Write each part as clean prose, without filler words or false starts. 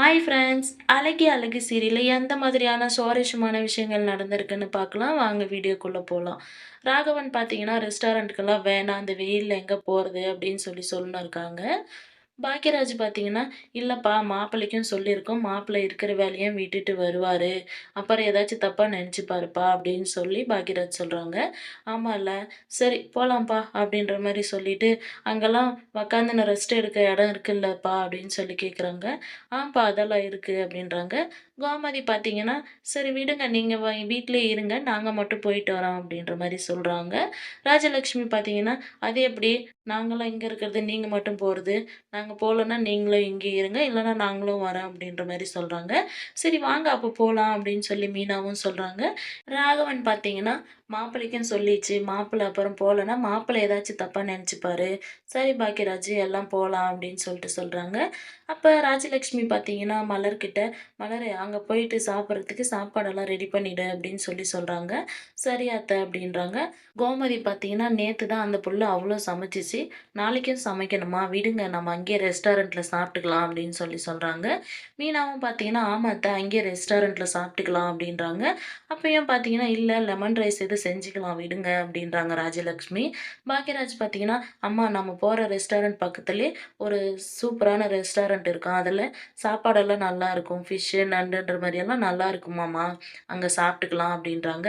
Hi friends. அழகி அழகு சீரியல்ல எந்த மாதிரியான சுவாரஸ்யமான விஷயங்கள் நடந்திருக்குன்னு பார்க்கலாம். வாங்க வீடியோக்குள்ள போலாம். ராகவன் பார்த்தீங்கன்னா, ரெஸ்டாரண்ட்டுக்கெல்லாம் வேணாம், அந்த வெயில்ல எங்க போறது அப்படின்னு சொல்லின்னு இருக்காங்க. பாக்யராஜ் பார்த்தீங்கன்னா, இல்லப்பா மாப்பிள்ளைக்கும் சொல்லியிருக்கோம். மாப்பிள்ளை இருக்கிற வேலையும் விட்டுட்டு வருவாரு. அப்புறம் ஏதாச்சும் தப்பா நெனச்சுப்பாருப்பா அப்படின்னு சொல்லி பாக்யராஜ் சொல்றாங்க. ஆமால்ல, சரி போலாம்ப்பா அப்படின்ற மாரி சொல்லிட்டு, அங்கெல்லாம் உக்காந்துன்னு ரெஸ்ட் எடுக்க இடம் இருக்குல்லப்பா அப்படின்னு சொல்லி கேட்குறாங்க. ஆப்பா அதெல்லாம் இருக்கு அப்படின்றாங்க. கோமதி பார்த்தீங்கன்னா, சரி விடுங்க நீங்க வீட்லயே இருங்க. நாங்க மட்டும் போயிட்டு வரோம் அப்படின்ற மாரி சொல்றாங்க. ராஜலட்சுமி பார்த்தீங்கன்னா, அது எப்படி நாங்கலாம் இங்க இருக்கிறது, நீங்க மட்டும் போறது. நாங்க போலன்னா நீங்களும் இங்கே இருங்க. இல்லன்னா நாங்களும் வரோம் அப்படின்ற மாரி சொல்றாங்க. சரி வாங்க அப்ப போலாம் அப்படின்னு சொல்லி மீனாவும் சொல்றாங்க. ராகவன் பார்த்தீங்கன்னா, மாப்பிள்ளைக்கும் சொல்லிச்சு. மாப்பிள்ளை அப்புறம் போலன்னா, மாப்பிள்ளை ஏதாச்சும் தப்பா நெனச்சுப்பாரு. சரி பாக்கியராஜ் எல்லாம் போலாம் அப்படின்னு சொல்றாங்க. அப்ப ராஜலட்சுமி பார்த்தீங்கன்னா, மலர்கிட்ட, "மலரு அங்க போயிட்டு சாப்பிடுறதுக்கு சாப்பாடெல்லாம் ரெடி பண்ணிடு" அப்படின்னு சொல்றாங்க. "சரி அத்த" அப்படின்றாங்க. கோமதி பார்த்தீங்கன்னா, "நேத்து தான் அந்த புள்ள அவ்ளோ சமைச்சுச்சு. நாளைக்கும் சமைக்கணுமா? விடுங்க நம்ம அங்கேயே ரெஸ்டாரண்ட்ல சாப்பிட்டுக்கலாம்" அப்படின்னு சொல்றாங்க. மீனாவும் பார்த்தீங்கன்னா, "ஆமா அத்த அங்கேயே ரெஸ்டாரண்ட்ல சாப்பிட்டுக்கலாம்" அப்படின்றாங்க. அப்பயும் பார்த்தீங்கன்னா, "இல்ல லெமன் ரைஸ் எதுவும் செஞ்சுக்கலாம் விடுங்க" அப்படின்றாங்க ராஜலட்சுமி. பாக்கியராஜ் பார்த்தீங்கன்னா, "அம்மா நம்ம போற ரெஸ்டாரண்ட் பக்கத்திலேயே ஒரு சூப்பரான ரெஸ்டாரண்ட் இருக்காம். அதில சாப்பாடெல்லாம் நல்லாருக்கும். ஃபிஷ்ஷு, நண்டுன்ற மாரியெல்லாம் நல்லாருக்குமாம்மா. அங்க சாப்பிட்டுக்கலாம்" அப்படின்றாங்க.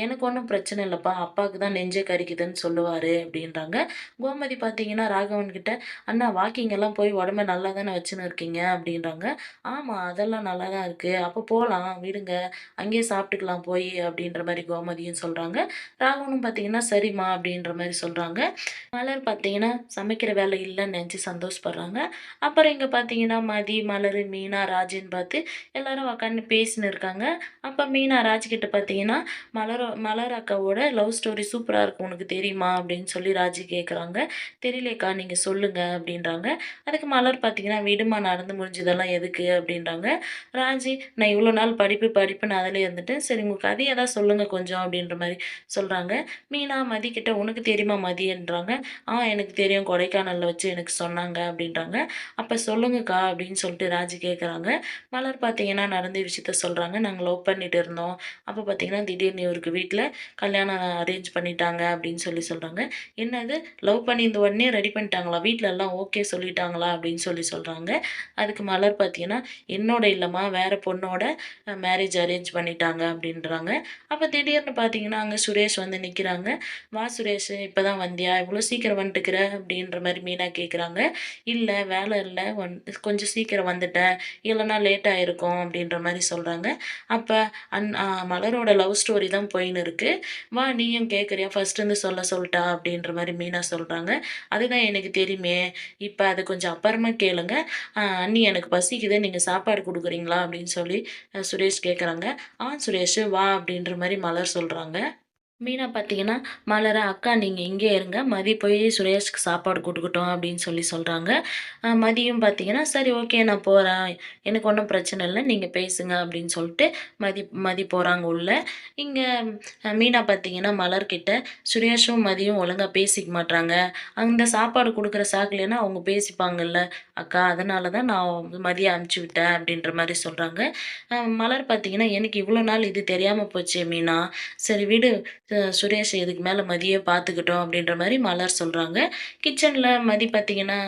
"எனக்கு ஒண்ணும் பிரச்சனை இல்லப்பா. அப்பாவுக்கு தான் நெஞ்சே கரிக்குதுன்னு சொல்லுவாரு" அப்படின்றாங்க. கோமதி பார்த்தீங்கன்னா, ராகவன் கிட்ட, "அண்ணா வாக்கிங் எல்லாம் போய் உடம்ப நல்லா தானே வச்சுன்னு இருக்கீங்க" அப்படின்றாங்க. "ஆமா அதெல்லாம் நல்லா தான் இருக்கு. அப்ப போலாம் விடுங்க. அங்கேயே சாப்பிட்டுக்கலாம் போயி" அப்படின்ற மாரி கோமதியும் சொல்றாங்க. ராகவனும் பார்த்தீங்கன்னா, "சரிம்மா" அப்படின்ற மாரி சொல்றாங்க. மலர் பார்த்தீங்கன்னா, சமைக்கிற வேலை இல்லன்னு நெனச்சு சந்தோஷப்படுறாங்க. அப்புறம் இங்க பார்த்தீங்கன்னா, மதி, மலரு, மீனா, ராஜின்னு பார்த்து எல்லாரும் உக்காந்து பேசின்னு இருக்காங்க. அப்ப மீனா ராஜ்கிட்ட பார்த்தீங்கன்னா, மலர் அக்காவோட லவ் ஸ்டோரி சூப்பரா இருக்கும். "உனக்கு தெரியுமா?" அப்படின்னு சொல்லி ராஜி கேட்குறாங்க. "தெரியலக்கா, நீங்க சொல்லுங்க" அப்படின்றாங்க. அதுக்கு மலர் பார்த்தீங்கன்னா, "விடுமா நடந்து முடிஞ்சதெல்லாம் எதுக்கு?" அப்படின்றாங்க. ராஜி, "நான் இவ்வளோ நாள் படிப்பு படிப்புன்னு அதிலே இருந்துட்டேன். சரி உங்க கதைய தான் சொல்லுங்க கொஞ்சம்" அப்படின்ற மாரி சொல்றாங்க. மீனா மதி கிட்ட, "உனக்கு தெரியுமா மதின்றாங்க?" எனக்கு தெரியும். கொடைக்கானல்ல வச்சு எனக்கு சொன்னாங்க" அப்படின்றாங்க. "அப்ப சொல்லுங்கக்கா" அப்படின்னு சொல்லிட்டு ராஜி கேட்குறாங்க. மலர் பார்த்தீங்கன்னா, நடந்த விஷயத்த சொல்றாங்க. "நாங்க லவ் பண்ணிட்டு இருந்தோம். அப்ப பார்த்தீங்கன்னா, திடீர்னு இவருக்கு வீட்ல கல்யாணம் அரேஞ்ச் பண்ணிட்டாங்க" அப்படின்னு சொல்றாங்க. "என்னது லவ் பண்ணியிருந்த உடனே ரெடி பண்ணிட்டாங்களா? வீட்ல எல்லாம் ஓகே சொல்லிட்டாங்களா?" அப்படின்னு சொல்றாங்க. அதுக்கு மலர் பார்த்தீங்கன்னா, "என்னோட இல்லம்மா, வேற பொண்ணோட மேரேஜ் அரேஞ்ச் பண்ணிட்டாங்க" அப்படின்றாங்க. அப்ப திடீர்னு பார்த்தீங்கன்னா, அங்க சுரேஷ் வந்து நிக்கிறாங்க. "வா சுரேஷு, இப்பதான் வந்தியா? இவ்ளோ சீக்கிரம் வந்துட்டுருக்குற" அப்படின்ற மாரி மீனா கேட்குறாங்க. "இல்ல வேலை இல்ல. கொஞ்சம் சீக்கிரம் வந்துட்டேன். இல்லன்னா லேட் ஆயிருக்கும்" அப்படின்ற மாரி சொல்றாங்க. அப்ப மலரோட லவ் ஸ்டோரி தான் போயின்னு இருக்கு. "வா நீயும் கேட்குறியா? ஃபர்ஸ்ட்லேருந்து சொல்லட்டா?" அப்படின்ற மாரி மீனா சொல்றாங்க. "அதுதான் எனக்கு தெரியுமே. இப்ப அத கொஞ்சம் அப்புறமா கேளுங்க. அண்ணி எனக்கு பசிக்குது. நீங்க சாப்பாடு குடுக்குறீங்களா?" அப்படின்னு சொல்லி சுரேஷ் கேட்குறாங்க. சுரேஷு வா" அப்படின்ற மாரி மலர் சொல்றாங்க. மீனா பார்த்தீங்கன்னா, மலர "அக்கா நீங்க இங்கேயே இருங்க. மதி போய் சுரேஷ்க்கு சாப்பாடு குடுக்கட்டும்" அப்படின்னு சொல்றாங்க. மதியும் பார்த்தீங்கன்னா, "சரி ஓகே நான் போறேன். எனக்கு ஒண்ணும் பிரச்சனை இல்ல. நீங்க பேசுங்க" அப்படின்னு சொல்லிட்டு மதி மதி போறாங்க உள்ள. இங்க மீனா பார்த்தீங்கன்னா, மலர்கிட்ட சுரேஷும் மதியும் ஒழுங்கா பேசிக்க மாட்றாங்க. அந்த சாப்பாடு குடுக்குற சாக்குலேன்னா அவங்க பேசிப்பாங்கல்ல, "அக்கா அதனால தான் நான் மதிய அனுப்பிச்சு விட்டேன்" அப்படின்ற மாரி சொல்றாங்க. மலர் பார்த்தீங்கன்னா, "எனக்கு இவ்வளோ நாள் இது தெரியாம போச்சே மீனா. சரி விடு. சுரேஷ் இதுக்கு மேல மதியே பார்த்துக்கட்டும்" அப்படின்ற மாரி மலர் சொல்றாங்க. கிச்சன்ல மதி பார்த்தீங்கன்னா,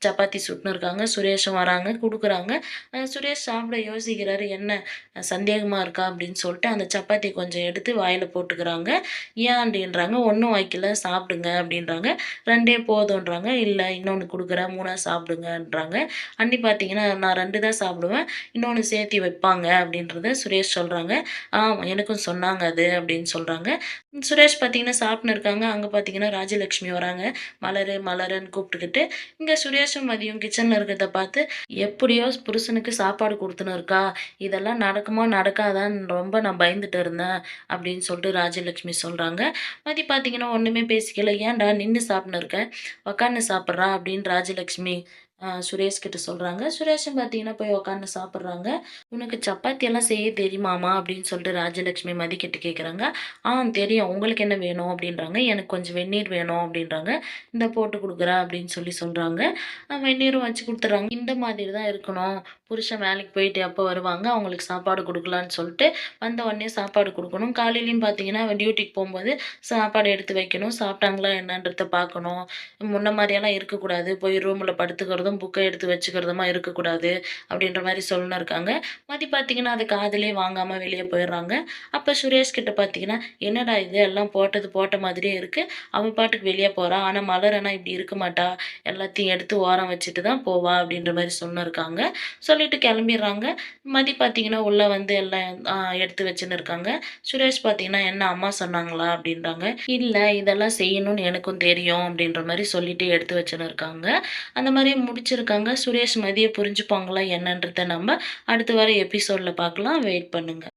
சப்பாத்தி சுட்டுன்னு இருக்காங்க. சுரேஷும் வராங்க, குடுக்குறாங்க. சுரேஷ் சாப்பிட யோசிக்கிறாரு. "என்ன சந்தேகமா இருக்கா?" அப்படின்னு சொல்லிட்டு அந்த சப்பாத்திய கொஞ்சம் எடுத்து வாயில போட்டுக்கிறாங்க. "ஏன்?" அப்படின்றாங்க. "ஒண்ணும் வைக்கல, சாப்பிடுங்க" அப்படின்றாங்க. "2டே போதுன்றாங்க." "இல்ல இன்னொன்னு குடுக்குறேன், 3ஆ சாப்பிடுங்கன்றாங்க." அண்ணி பார்த்தீங்கன்னா, "நான் 2 தான் சாப்பிடுவேன். இன்னொன்னு சேர்த்தி வைப்பாங்க" அப்படின்றத சுரேஷ் சொல்றாங்க. எனக்கும் சொன்னாங்க அது" அப்படின்னு சொல்றாங்க. சுரேஷ் பார்த்தீங்கன்னா சாப்ட்ன்னு இருக்காங்க. அங்க பார்த்தீங்கன்னா ராஜலட்சுமி வராங்க. "மலரு, மலருன்னு" கூப்பிட்டுக்கிட்டு. இங்க சுரேஷும் மதியும் கிச்சன்ல இருக்கிறத பார்த்து, "எப்படியோ புருஷனுக்கு சாப்பாடு குடுத்துன்னு இருக்கா. இதெல்லாம் நடக்குமா? நடக்காதான்னு ரொம்ப நான் பயந்துட்டு இருந்தேன்" அப்படின்னு சொல்லிட்டு ராஜலட்சுமி சொல்றாங்க. மதி பார்த்தீங்கன்னா ஒண்ணுமே பேசிக்கல. "ஏன்டா நின்னு சாப்ட்ன்னு இருக்க? உக்காந்து சாப்பிட்றா" அப்படின்னு ராஜலட்சுமி சுரேஷ் கிட்ட சொல்றாங்க. சுரேஷும் பார்த்தீங்கன்னா போய் உக்காந்து சாப்பிடுறாங்க. "உனக்கு சப்பாத்தி எல்லாம் செய்ய தெரியுமாம்மா?" அப்படின்னு சொல்லிட்டு ராஜலட்சுமி மதி கிட்ட கேட்குறாங்க. தெரியும். உங்களுக்கு என்ன வேணும்?" அப்படின்றாங்க. "எனக்கு கொஞ்சம் வெந்நீர் வேணும்" அப்படின்றாங்க. "இந்தா போட்டு குடுக்குறேன்" அப்படின்னு சொல்றாங்க. வெந்நீரும் வச்சு குடுத்துர்றாங்க. "இந்த மாதிரி தான் இருக்கணும். புருஷன் வேலைக்கு போயிட்டு எப்போ வருவாங்க, அவங்களுக்கு சாப்பாடு குடுக்கலான்னு சொல்லிட்டு, வந்த உடனே சாப்பாடு குடுக்கணும். காலையிலயும் பார்த்தீங்கன்னா, அவ டியூட்டிக்கு போம்போது சாப்பாடு எடுத்து வைக்கணும். சாப்பிட்டாங்களா என்னன்றத பார்க்கணும். முன்ன மாரியெல்லாம் இருக்கக்கூடாது. போய் ரூம்ல படுத்துக்கிறதும், புக்க எடுத்து வச்சுக்கிறதுமா இருக்கக்கூடாது. அப்படின்ற மாரி சொல்லின்னு இருக்காங்க. மதி பார்த்தீங்கன்னா, அத காதுலயே வாங்காம வெளிய போயிடுறாங்க. அப்ப சுரேஷ் கிட்ட பார்த்தீங்கன்னா, "என்னடா இது எல்லாம் போட்டது போட்ட மாதிரியே இருக்கு. அவ பாட்டுக்கு வெளிய போறா. ஆனா மலர் ஆனா இப்படி இருக்க மாட்டா. எல்லாத்தையும் எடுத்து ஓரம் வச்சுட்டு தான் போவா." அப்படின்ற மாரி சொன்னிருக்காங்க. சொல்லிட்டு கிளம்பிர்றாங்க. மதி பார்த்தீங்கன்னா, உள்ள வந்து எல்லாம் எடுத்து வச்சுன்னு இருக்காங்க. சுரேஷ் பார்த்தீங்கன்னா, "என்ன அம்மா சொன்னாங்களா?" அப்படின்றாங்க. "இல்ல இதெல்லாம் செய்யணும்னு எனக்கும் தெரியும்." அப்படின்ற மாரி சொல்லிட்டு எடுத்து வச்சுன்னு இருக்காங்க. அந்த மாரியே முடிச்சிருக்காங்க. சுரேஷ் மதிய புரிஞ்சுப்பாங்களா என்னன்றத நம்ம அடுத்து வர எபிசோட்ல பார்க்கலாம். வெயிட் பண்ணுங்க.